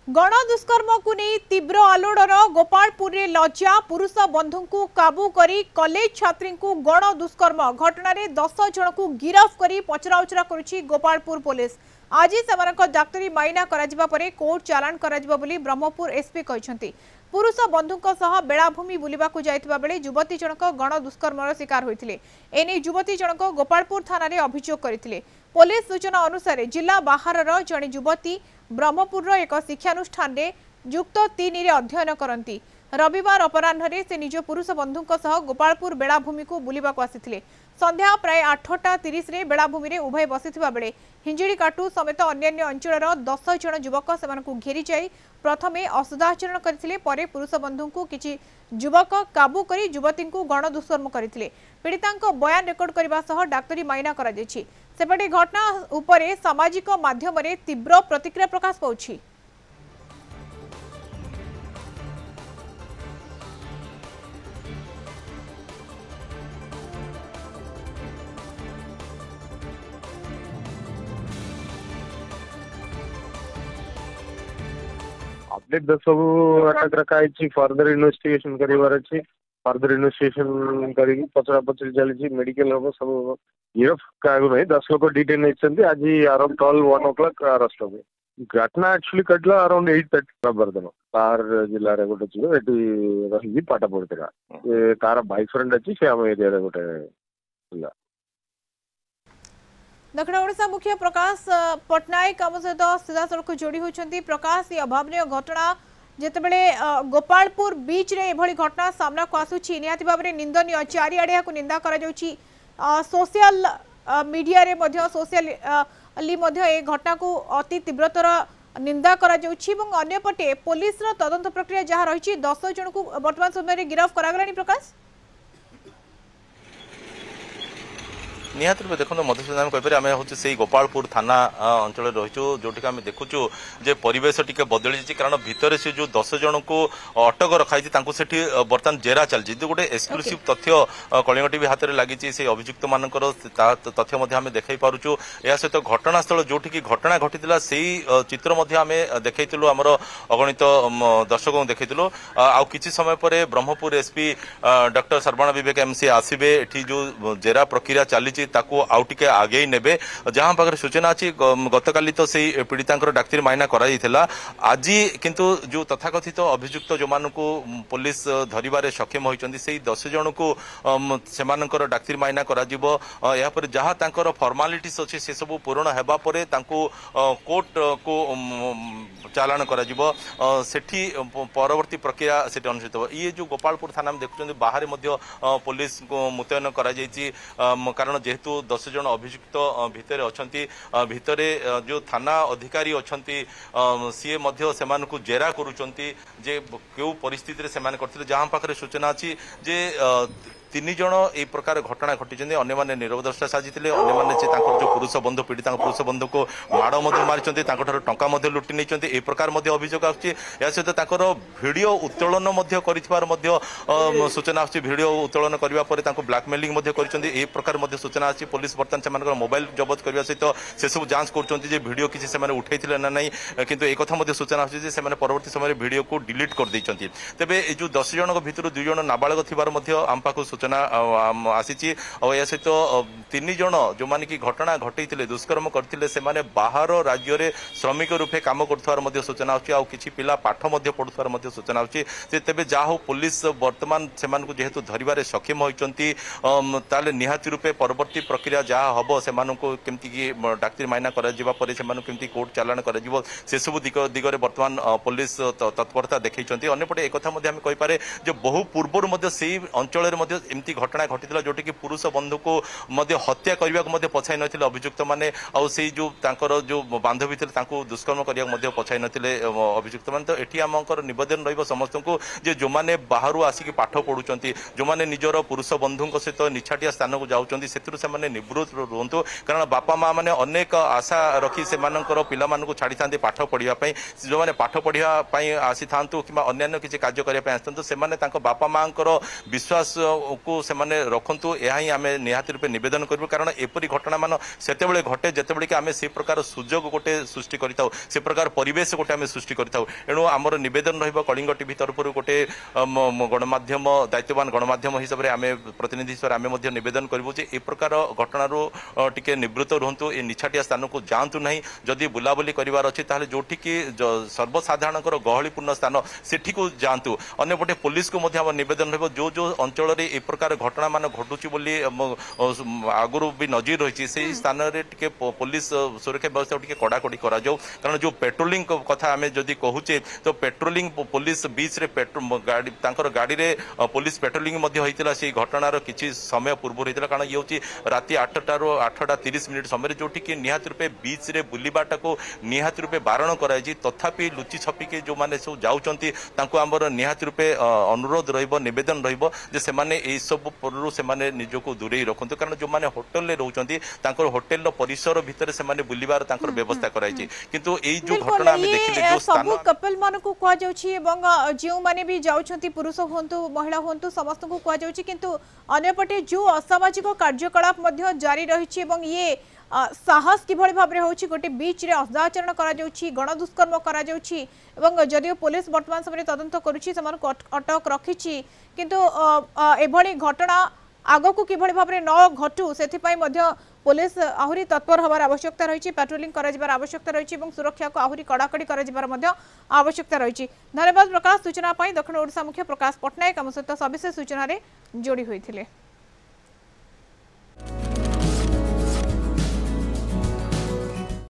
गण दुष्कर्म को नहीं तीव्र आलोड़न गोपालपुर रे लज्जा पुरुष बंधु को काबू करी कॉलेज छात्री को गण दुष्कर्म घटना रे 10 जन को गिरफ्त करी पचराउचरा करुछि गोपालपुर पुलिस। आज सेमानक डाक्तरी माइना करा परे कोर्ट चालान करा बोली ब्रह्मपुर एसपी कहते। पुरुष बंधुक सह बेलाभूमि बुलिबाकू जाइतिबा बेले युवती जनक गण दुष्कर्मर शिकार होइतिले। एने युवती जनक गोपालपुर थाना रे अभियोग करथिले। पुलिस सूचना अनुसार जिला बाहरर जणे युवती ब्रह्मपुर एक शिक्षानुष्ठान रे युक्त 3 रे अध्ययन करती। रविवार अपराह्न से निज पुरुष बंधुक सह गोपालपुर बेलाभूमि को बुलिबाकू आसिथिले। संध्या प्राय 8:30 रे बेलाभूमि रे उभय बसिथिबा बेले हिंजिड़ीकाटू समेत अन्य अंचल 10 जन युवक सेमानकू घेरी जाई प्रथमे असदाचरण करथिले। परे पुरुष बंधु को किछि युवक काबू करी युवती को गण दुष्कर्म करथिले। पीड़ितांक बयान रेकर्ड करबा सह डाक्तरी माइना करा जायछि। सेपटे घटना उपरे सामाजिक माध्यम रे तीव्र प्रतिक्रिया प्रकाश पाउछि। अपडेट सब अटक रखा फर्दर इन्वेस्टिगेशन कर फर्दर इन्वेस्टिगेशन कर पचरा पचरी चली मेडिकल हम सब गिरफ क्या नहीं 10 लोग डिटेन होती। आज अराउंड 12-1 o'clock अरेस्ट हो घटना एक्चुअली कटला अराउंड 8:30 बर्दन तार जिले में गोटे झील रही पाठ पढ़ा तार भाई फ्रेंड अच्छी से आम एरिया गोटे दक्षिण ओडिशा मुख्य प्रकाश पट्टनायक आम सहित सीधा सड़क जोड़ी होती। प्रकाश ये अभावन घटना जितेबले गोपालपुर बीच रे एभली घटना सामना को आसुची निहाती भाव में निंदनीय चारिआडे या निंदा करा जाउची। सोशल मीडिया रे मध्य सोशली मध्य ए घटना को अति तीव्रतर निंदा करा जाउची एवं अन्यपटे पुलिस रो तदंत प्रक्रिया जहाँ रही 10 जन को वर्तमान समय गिरफ्त करागलानी। प्रकाश निहत रूप देखो मधुसूदन कहीपर आम हूँ से गोपालपुर थाना अंचल रहीचु जोटि आम देखुचु जे परिवेश टी बदली कारण भितर से जो 10 जन को अटक रखाई से बर्तमान जेरा चलती गोटे एक्सक्लूसिव तथ्य कलिंग टीवी हाथ में लगी से अभियुक्त मानकर तथ्य आम देखा पार्चु। या सहित घटनास्थल जोटि की घटना घटी से चित्र आम देखु आमर अगणित दर्शकों देखु। आ किसी समय पर ब्रह्मपुर एसपी डॉक्टर सर्वण विवेक एमसी आसबे ये जो जेरा प्रक्रिया चली ताको आउ टिके आगे नेबे। जहां पाखरे सूचना अच्छी गतकाली तो से पीड़ितांकर डाक्तरी माइना करा आज किंतु जो तथाकथित अभियुक्त जो मान को पुलिस धरिबारे सक्षम होइचंदी से 10 जन को सेमानकर डाक्तरी माइना करा जिवो। या पर जहां तांकर फॉर्मालिटीज अछि से सब पूर्ण हेबा परे तांको कोर्ट को चालान करा जिवो। सेठी परवर्ती प्रक्रिया सेठी अनुष्ठित हो। ये जो गोपालपुर थाना में देखुचंदी बाहर मध्य पुलिस को मुतयन करा जायछि कारण जेहेतु 10 जन अभियुक्त भितर अछंती भितरे जो थाना अधिकारी अछंती सीए मध्य सेमान को जेरा करूचंती जे केउ परिस्थिति रे सेमान करथिले। जहां पाखरे सूचना अछि जे 3 जन ए प्रकार घटना घटी अन्य माने निरवदर्शा साजिथिले अन्य माने जे तांकर जो पुरुष बंधु पीड़िता पुरुष बंधु को माड़ मध्य मारिचंती तांको ठारो टंका मध्य लुटि नैचंती ए प्रकार मध्य अभियोग आछि। या सहित तांकर वीडियो उत्तोलन मध्य करिथबार मध्य सूचना आछि। वीडियो उत्तोलन करबा परे तांको ब्लैकमेलिंग मध्य करिचंती ए प्रकार मध्य सूचना आछि। पुलिस बर्तमान सेमानकर मोबाइल जब्त करबा सहित से सब जांच करचंती जे वीडियो किछि सेमाने उठैथिले ना नै किंतु ए कथा मध्य सूचना आछि जे सेमाने परवर्ती समय वीडियो को डिलीट कर दैचंती। तबे ए जो 10 जन भितर 2 जन नाबालक थिबार मध्य आम पाखु सूचना आसी। और या सहित 3 जन जो माने की घटना घटैथिले दुष्कर्म करथिले सेमाने बाहर राज्य रे श्रमिक रूपे काम करथवार मध्य सूचना आछि। आ किछि पिला पाठ मध्य पढुथवार मध्य सूचना आछि। जे तबे जा हो पुलिस वर्तमान सेमान को जेहेतु धरिबारे सक्षम होइचंती ताले निहाती रूपे परवर्ती प्रक्रिया जहाँ हम से केमती की डाक्तरी माइना करा जिबा परे से केमती कोर्ट चालान करा जिवो से सब दिगरे वर्तमान पुलिस तत्परता देखैचंती। अन्यपटे एक कथा मध्ये हम कहि पारे जे बहु पूर्वर मध्ये सेही अंचल रे मध्ये एमती घटना घटितला जोटी की पुरुष बंधु को मध्ये हत्या करबा को मध्ये पछाई नथिले अभियुक्त माने आ सेही जो तांकर जो बांधवी थिले तांको दुष्कर्म करिया मध्ये पछाई नथिले अभियुक्त माने। तो एठी हमकर निवेदन रहइबो समस्त को जे जो माने बाहरु आसिकी पाठ पढुचंती जो माने निजर पुरुष बंधुक सहित निछाटिया स्थान को जाउचंती सेतु से निवृत्त रुहतु कारण बापा माँ मैंने अनेक आशा रखी से पिला छाड़ी था पाठ पढ़ाई जो मैंने पाठ पढ़ाई आसी था कि अन्य किसी कार्य करने आसतु से बापा माँ विश्वास को सेमाने रखंतु एहा ही आमे निहाती रूपे निवेदन करबु कारण एपरी घटना मान सेतेबेले घटे जेतेबेले कि आमे से प्रकार सुजोग गोटे सृष्टि करिताउ से प्रकार परिवेश गोटे आमे सृष्टि करिताउ एणु आमर निवेदन रहइबो कलिंग टीवी तरफरु गोटे गणमाध्यम दायित्ववान गणमाध्यम हिसाब रे आमे प्रतिनिधि हिसाब रे आमे मध्ये निवेदन करबु जे ए प्रकार घटनारू टिके निवृत्त रहंतु ए निछाटिया स्थान को जांतु नहीं जदि बुलाबुली करिवार अछि ताले जोठी कि सर्वसाधारणकर गहलीपूर्ण स्थान सेठी को जांतु अन्यपटे पुलिस को मध्ये हम निवेदन रहबो जो जो अंचल रे ए प्रकार घटना मान घटुची बोली आगुरु भी नजर रही से स्थान रे टिके पुलिस सुरक्षा व्यवस्था टिके कड़ाकड़ी करा जाऊ कारण जो पेट्रोलिंग कथा आमे जदि कहूचे तो पेट्रोलिंग पुलिस बीच रे गाड़ी तांकर गाड़ी रे पुलिस पेट्रोलिंग मध्ये होइतिला से घटनार किछि समय पूर्व होइतिला कारण ये होची राति 8टा रो 8:30 समय जोठी कि निहाती रूपे बीच रे बुलीबाटा को निहाती रूपे बारण कराई तथापि लुचि छपी के जो माने सब जाउचंती तांको हमर निहाती रूपे अनुरोध रहइबो निवेदन रहइबो जे से माने एई सब परु से माने निजको दूरेई रखंतु कारण जो माने होटल ले रहउचंती तांकर होटल रो परिसर भितर से माने बुलीबार तांकर व्यवस्था कराई किंतु एई जो घटना हम देखिले जो स्थान सब कपल मान को कुआ जाउछि एवं जो माने भी जाउछंती पुरुष होंतु महिला होंतु समस्त को कुआ जाउछि किंतु अन्यपटे जो असामाजिक कार्यकलाप मध्ये जारी रहिछि एवं ये साहस किभଳି भाबरे होछि गोटे बीच रे अदाचरण करा जाउछि गण दुष्कर्म करा जाउछि एवं जदियो पुलिस वर्तमान समय तदंत करूछि समान अटक रखिछि किंतु एभଳି घटना आगो को किभଳି भाबरे न घटू सेथिपाई मध्ये पुलिस आहुरी तत्पर हबार आवश्यकता रही पेट्रोलिंग करार आवश्यकता रही सुरक्षा को आहुरी कड़ाकड़ी कर आवश्यकता रही धन्यवाद प्रकाश सूचना दक्षिण ओडिशा मुख्य प्रकाश पट्टनायक आम सहित सविशेष सूचना जोड़ी होते।